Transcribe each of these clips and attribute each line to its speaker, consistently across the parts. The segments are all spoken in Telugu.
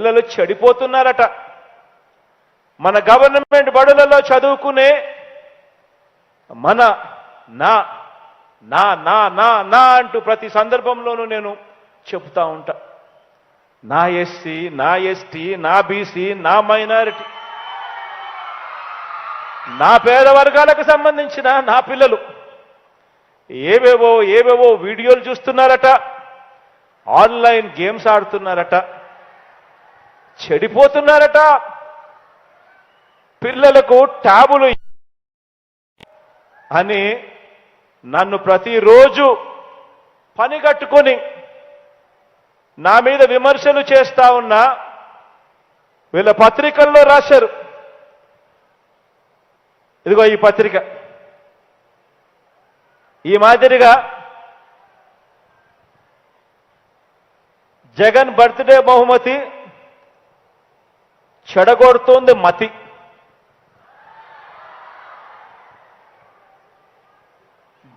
Speaker 1: పిల్లలు చెడిపోతున్నారట. మన గవర్నమెంట్ బడులలో చదువుకునే మన నా నా నా నా నా అంటూ ప్రతి సందర్భంలోనూ నేను చెప్తా ఉంటా. నా ఎస్సీ, నా ఎస్టీ, నా బీసీ, నా మైనారిటీ, నా పేద వర్గాలకు సంబంధించిన నా పిల్లలు ఏవేవో వీడియోలు చూస్తున్నారట, ఆన్లైన్ గేమ్స్ ఆడుతున్నారట, చెడిపోతున్నారట. పిల్లలకు ట్యాబులు అని నన్ను ప్రతిరోజు పని కట్టుకొని నా మీద విమర్శలు చేస్తా ఉన్నా వీళ్ళ పత్రికల్లో రాశారు. ఇదిగో ఈ పత్రిక. ఈ మాదిరిగా జగన్ బర్త్డే బహుమతి చెడగొడుతోంది మతి.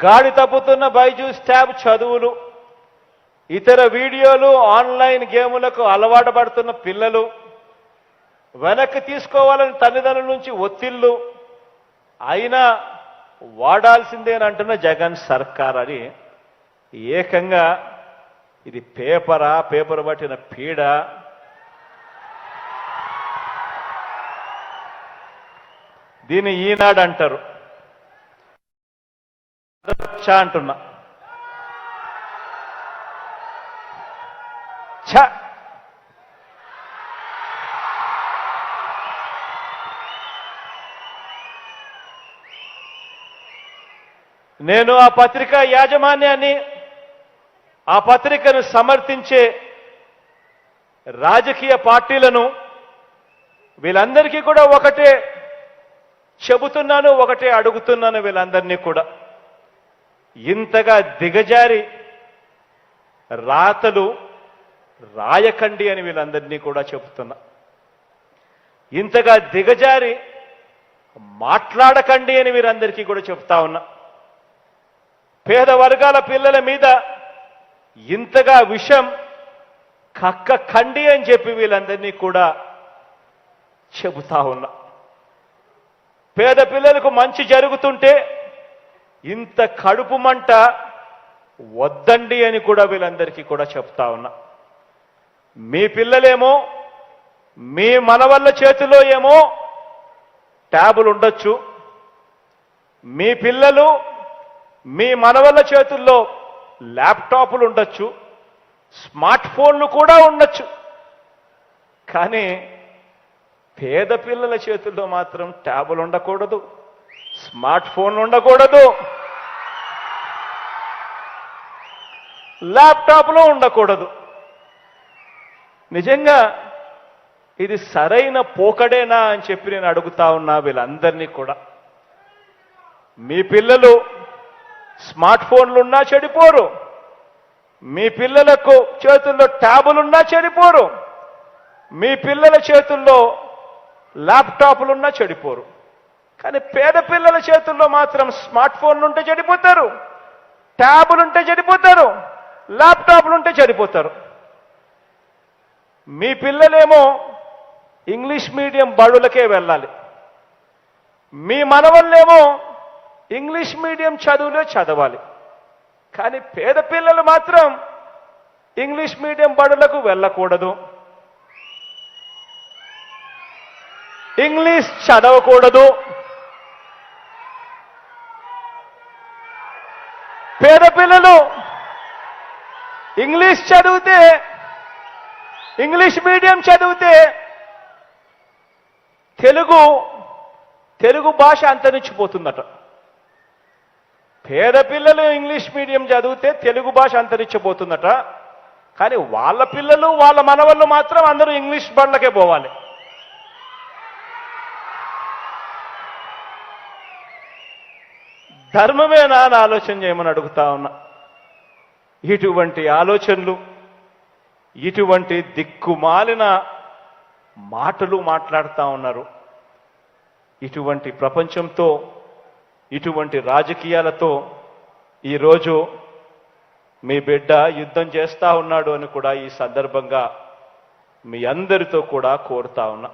Speaker 1: గాడి తప్పుతున్న బైజూస్ ట్యాబ్ చదువులు, ఇతర వీడియోలు, ఆన్లైన్ గేములకు అలవాటు పడుతున్న పిల్లలు, వెనక్కి తీసుకోవాలని తల్లిదండ్రుల నుంచి ఒత్తిళ్లు, అయినా వాడాల్సిందేనంటున్న జగన్ సర్కార్ అని ఏకంగా ఇది పేపర్ పట్టిన పీడ. దీన్ని ఈనాడు అంటారు అంటున్నా. నేను ఆ పత్రిక యాజమాన్యాన్ని, ఆ పత్రికను సమర్థించే రాజకీయ పార్టీలను వీళ్ళందరికీ కూడా ఒకటే చెబుతున్నాను, ఒకటే అడుగుతున్నాను. వీళ్ళందరినీ కూడా ఇంతగా దిగజారి రాతలు రాయకండి అని వీళ్ళందరినీ కూడా చెబుతున్నా. ఇంతగా దిగజారి మాట్లాడకండి అని వీరందరికీ కూడా చెప్తా ఉన్నా. పేద వర్గాల పిల్లల మీద ఇంతగా విషం కక్కకండి అని చెప్పి వీళ్ళందరినీ కూడా చెబుతా ఉన్నా. పేద పిల్లలకు మంచి జరుగుతుంటే ఇంత కడుపు మంట వద్దండి అని కూడా వీళ్ళందరికీ కూడా చెప్తా ఉన్నా. మీ పిల్లలేమో మీ మనవళ్ళ చేతిలో ఏమో ట్యాబులు ఉండొచ్చు, మీ పిల్లలు మీ మనవళ్ళ చేతుల్లో ల్యాప్టాప్లు ఉండొచ్చు, స్మార్ట్ ఫోన్లు కూడా ఉండొచ్చు. కానీ పేద పిల్లల చేతుల్లో మాత్రం ట్యాబులు ఉండకూడదు, స్మార్ట్ ఫోన్లు ఉండకూడదు, ల్యాప్టాప్లు ఉండకూడదు. నిజంగా ఇది సరైన పోకడేనా అని చెప్పి నేను అడుగుతా ఉన్నా వీళ్ళందరినీ కూడా. మీ పిల్లలు స్మార్ట్ ఫోన్లున్నా చెడిపోరు, మీ పిల్లలకు చేతుల్లో ట్యాబులున్నా చెడిపోరు, మీ పిల్లల చేతుల్లో ల్యాప్టాప్లున్నా చెడిపోరు. కానీ పేద పిల్లల చేతుల్లో మాత్రం స్మార్ట్ ఫోన్లు ఉంటే చెడిపోతారు, ట్యాబులుంటే చెడిపోతారు, ల్యాప్టాప్లుంటే చెడిపోతారు. మీ పిల్లలేమో ఇంగ్లీష్ మీడియం బడులకే వెళ్ళాలి, మీ మనవళ్ళేమో ఇంగ్లీష్ మీడియం చదువులే చదవాలి. కానీ పేద పిల్లలు మాత్రం ఇంగ్లీష్ మీడియం బడులకు వెళ్ళకూడదు, ఇంగ్లీష్ చదవకూడదు. పేద పిల్లలు ఇంగ్లీష్ చదివితే, ఇంగ్లీష్ మీడియం చదివితే తెలుగు భాష అంతరించిపోతుందట. పేద పిల్లలు ఇంగ్లీష్ మీడియం చదివితే తెలుగు భాష అంతరించిపోతుందట. కానీ వాళ్ళ పిల్లలు వాళ్ళ మనవళ్ళు మాత్రం అందరూ ఇంగ్లీష్ బళ్ళకే పోవాలి. ధర్మమేనా అని ఆలోచన చేయమని అడుగుతా ఉన్నా. ఇటువంటి ఆలోచనలు, ఇటువంటి దిక్కుమాలిన మాటలు మాట్లాడుతూ ఉన్నారు. ఇటువంటి ప్రపంచంతో, ఇటువంటి రాజకీయాలతో ఈరోజు మీ బిడ్డ యుద్ధం చేస్తా ఉన్నాడు అని కూడా ఈ సందర్భంగా మీ అందరితో కూడా కోరుతా ఉన్నా.